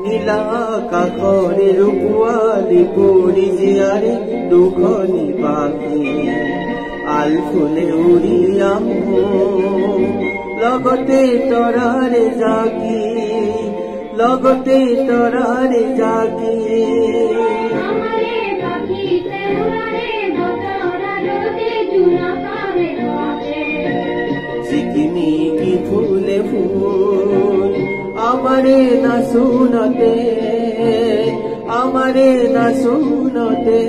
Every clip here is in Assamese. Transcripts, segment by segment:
নীলা কাষৰে পোৱালি পৰি জীয়াৰে দুখনি পাখি আল ফুলে উৰি আহো লগতে তৰাৰে জাগি লগতে তৰাৰে জাগি চিকিমিকি ফুলে ফুল আমাৰে না শুনতে আমাৰে না শুনতে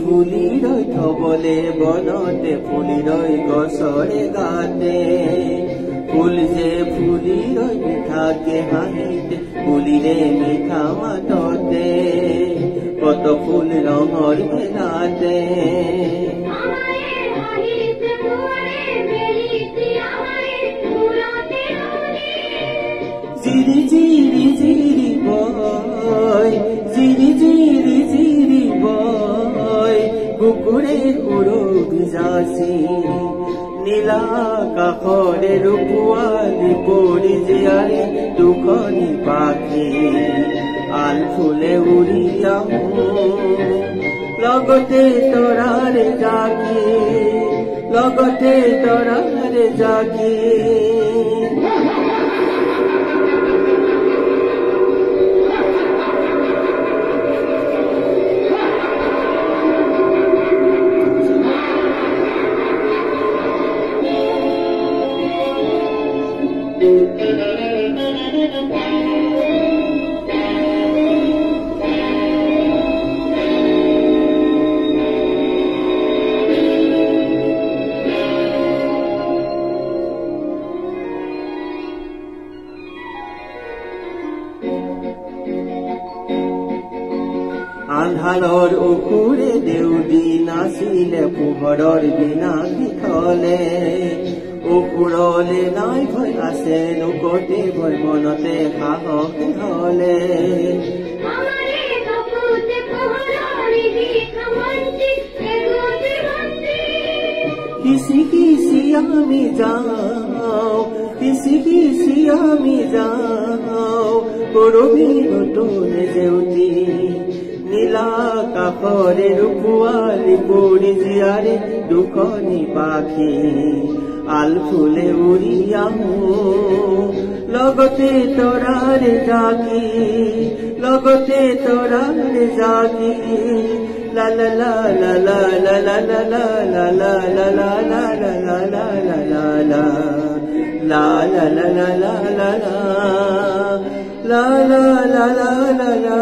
ফুলি ৰৈ থবলে বনতে ফুলি ৰৈ গছৰে গাতে ফুল যে ফুলি ৰৈ মিঠাকে হাঁহিতে ফুলিৰে মিঠা মাততে কত ফুল ৰঙৰ মেলাতে জিৰি জিৰি জিৰি বয় জিৰি জিৰি জিৰি বয় কুকুৰে সৰু ভিজাচি নীলা কাষৰে পোৱালি পৰি জীয়াৰে দুখনি পাখি আল ফুলে উৰি আহো লগতে তৰাৰে জাগি লগতে তৰাৰে জাগি আন্ধাৰৰ অসুৰে দেউদি নাচিলে পোহৰৰ বিনা বিথলে অসুৰলে নাই ভয় আছে লোকতে ভয় মনতে সাহস হলে কিসি কিসি আমি যাও কিসি কিসি আমি যাও করবি নতুন জেউতি নীলা কাষৰে পোৱালি পৰি জীয়াৰে দুখনি পাখি আল ফুলে উৰি আহো লগতে তৰাৰে জাগি লগতে তৰাৰে জাগি লা লা লা লা লা লা লা লা লা লা লা লা লা লা লা লা লা লা la la la la la la la la la la la la la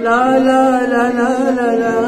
la la la la la la